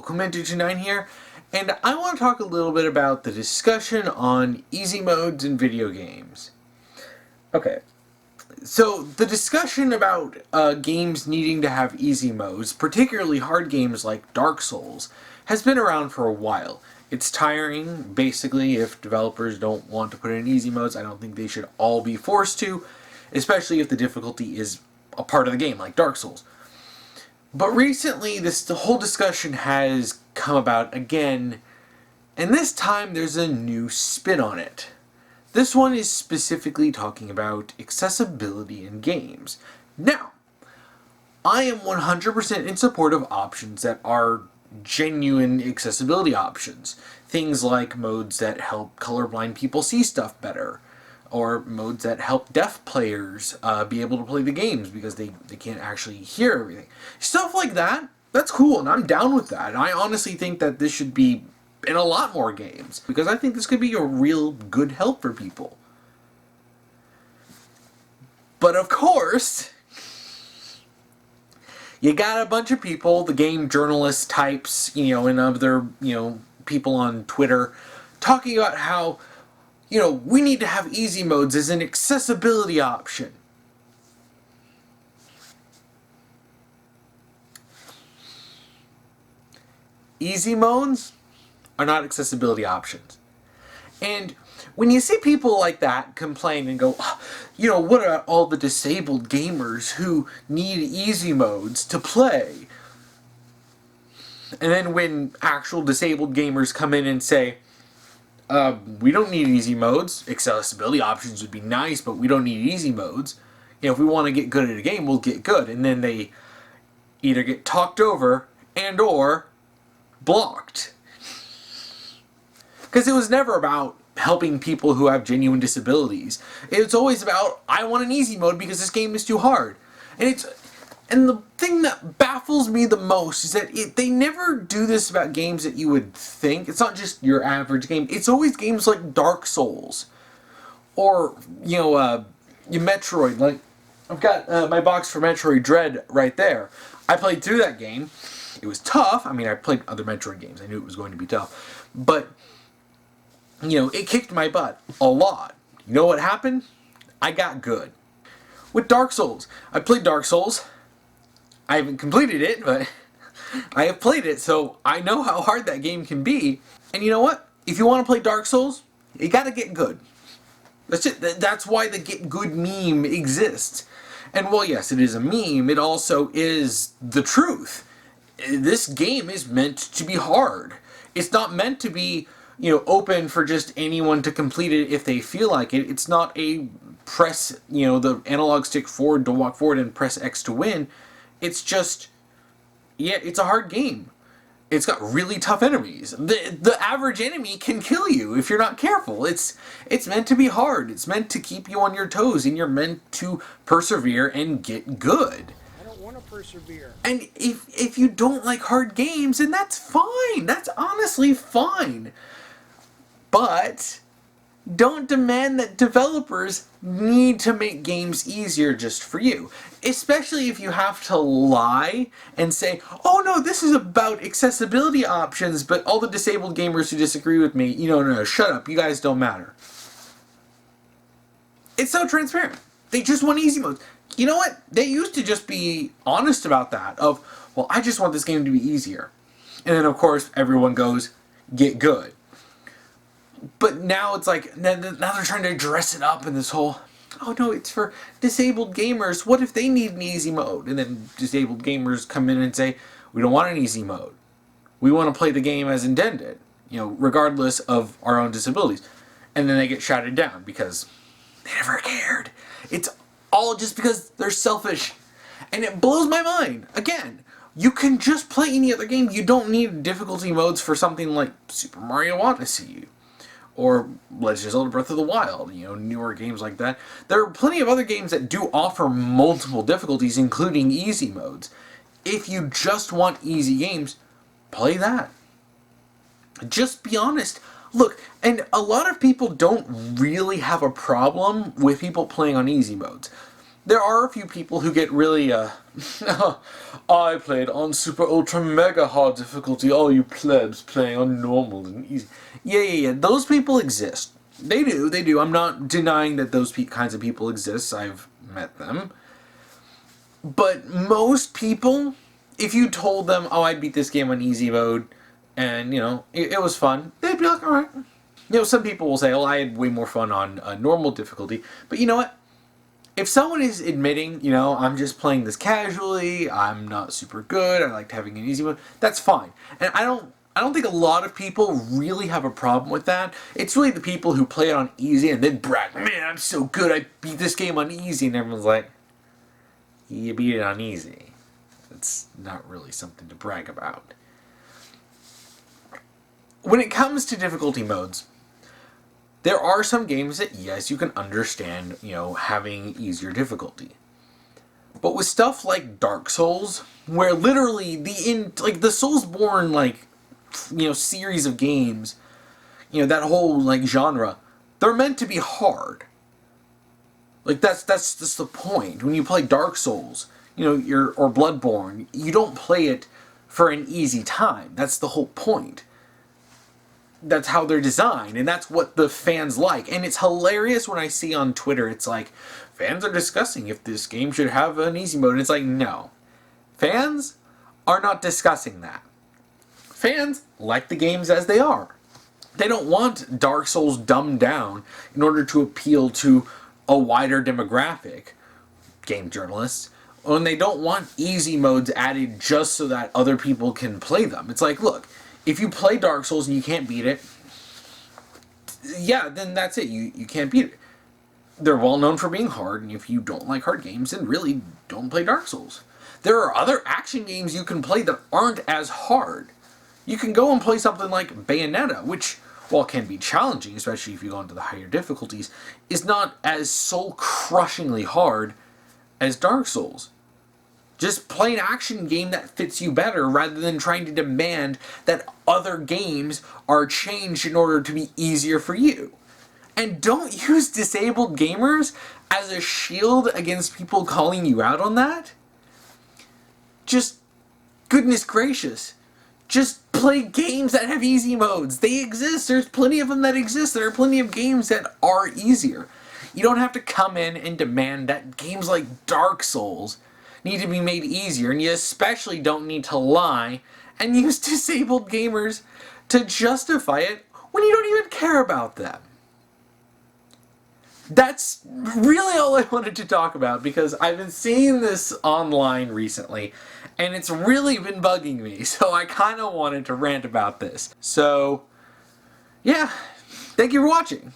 Clemente29 here, and I want to talk a little bit about the discussion on easy modes in video games. Okay, so the discussion about games needing to have easy modes, particularly hard games like Dark Souls, has been around for a while. It's tiring, basically, if developers don't want to put in easy modes. I don't think they should all be forced to, especially if the difficulty is a part of the game, like Dark Souls. But recently, the whole discussion has come about again, and this time there's a new spin on it. This one is specifically talking about accessibility in games. Now, I am 100% in support of options that are genuine accessibility options. Things like modes that help colorblind people see stuff better, or modes that help deaf players be able to play the games because they can't actually hear everything. Stuff like that, that's cool, and I'm down with that. And I honestly think that this should be in a lot more games, because I think this could be a real good help for people. But of course, you got a bunch of people, the game journalist types, and other, people on Twitter, talking about how, we need to have easy modes as an accessibility option. Easy modes are not accessibility options. And when you see people like that complain and go, what about all the disabled gamers who need easy modes to play? And then when actual disabled gamers come in and say, we don't need easy modes, accessibility options would be nice, but we don't need easy modes. If we want to get good at a game, we'll get good. And then they either get talked over and or blocked. Because it was never about helping people who have genuine disabilities. It's always about, I want an easy mode because this game is too hard. And the thing that baffles me the most is that they never do this about games that you would think. It's not just your average game. It's always games like Dark Souls. Or, your Metroid. Like, I've got my box for Metroid Dread right there. I played through that game. It was tough. I mean, I played other Metroid games. I knew it was going to be tough. But, it kicked my butt a lot. You know what happened? I got good. With Dark Souls. I played Dark Souls. I haven't completed it, but I have played it, so I know how hard that game can be. And you know what? If you want to play Dark Souls, you gotta get good. That's it. That's why the Git Gud meme exists. And while yes, it is a meme, it also is the truth. This game is meant to be hard. It's not meant to be, open for just anyone to complete it if they feel like it. It's not a press, the analog stick forward to walk forward and press X to win. It's just, it's a hard game. It's got really tough enemies. The average enemy can kill you if you're not careful. It's meant to be hard. It's meant to keep you on your toes, and you're meant to persevere and get good. I don't want to persevere. And if you don't like hard games, then that's fine. That's honestly fine. But don't demand that developers need to make games easier just for you. Especially if you have to lie and say, oh no, this is about accessibility options, but all the disabled gamers who disagree with me, no, shut up, you guys don't matter. It's so transparent. They just want easy modes. You know what? They used to just be honest about that, of, well, I just want this game to be easier. And then of course everyone goes, get good. But now it's like, now they're trying to dress it up in this whole, oh no, it's for disabled gamers. What if they need an easy mode? And then disabled gamers come in and say, we don't want an easy mode. We want to play the game as intended, regardless of our own disabilities. And then they get shouted down because they never cared. It's all just because they're selfish. And it blows my mind. Again, you can just play any other game. You don't need difficulty modes for something like Super Mario Odyssey or Legend of Zelda Breath of the Wild, newer games like that. There are plenty of other games that do offer multiple difficulties, including easy modes. If you just want easy games, play that. Just be honest. Look, and a lot of people don't really have a problem with people playing on easy modes. there are a few people who get really, I played on super ultra mega hard difficulty, all you plebs playing on normal and easy. Yeah. Those people exist. They do. I'm not denying that those kinds of people exist. I've met them. But most people, if you told them, oh, I beat this game on easy mode, and, it was fun, they'd be like, alright. Some people will say, well, I had way more fun on normal difficulty. But you know what? If someone is admitting, I'm just playing this casually, I'm not super good, I liked having an easy mode, that's fine. And I don't think a lot of people really have a problem with that. It's really the people who play it on easy and then brag, man, I'm so good, I beat this game on easy, and everyone's like, you beat it on easy. It's not really something to brag about. When it comes to difficulty modes, there are some games that, yes, you can understand, having easier difficulty. But with stuff like Dark Souls, where literally the Soulsborne, series of games, that whole, genre, they're meant to be hard. That's just the point. When you play Dark Souls, or Bloodborne, you don't play it for an easy time. That's the whole point. That's how they're designed, and that's what the fans like. And it's hilarious when I see on Twitter, it's like, fans are discussing if this game should have an easy mode. And it's like, no. Fans are not discussing that. Fans like the games as they are. They don't want Dark Souls dumbed down in order to appeal to a wider demographic, game journalists, and they don't want easy modes added just so that other people can play them. It's like, look, if you play Dark Souls and you can't beat it, yeah, then that's it. You can't beat it. They're well known for being hard, and if you don't like hard games, then really don't play Dark Souls. There are other action games you can play that aren't as hard. You can go and play something like Bayonetta, which, while it can be challenging, especially if you go into the higher difficulties, is not as soul-crushingly hard as Dark Souls. Just play an action game that fits you better rather than trying to demand that other games are changed in order to be easier for you. And don't use disabled gamers as a shield against people calling you out on that. Just, goodness gracious, just play games that have easy modes. They exist. There's plenty of them that exist. There are plenty of games that are easier. You don't have to come in and demand that games like Dark Souls need to be made easier, and you especially don't need to lie and use disabled gamers to justify it when you don't even care about them. That's really all I wanted to talk about, because I've been seeing this online recently and it's really been bugging me, so I kind of wanted to rant about this. So, yeah, thank you for watching.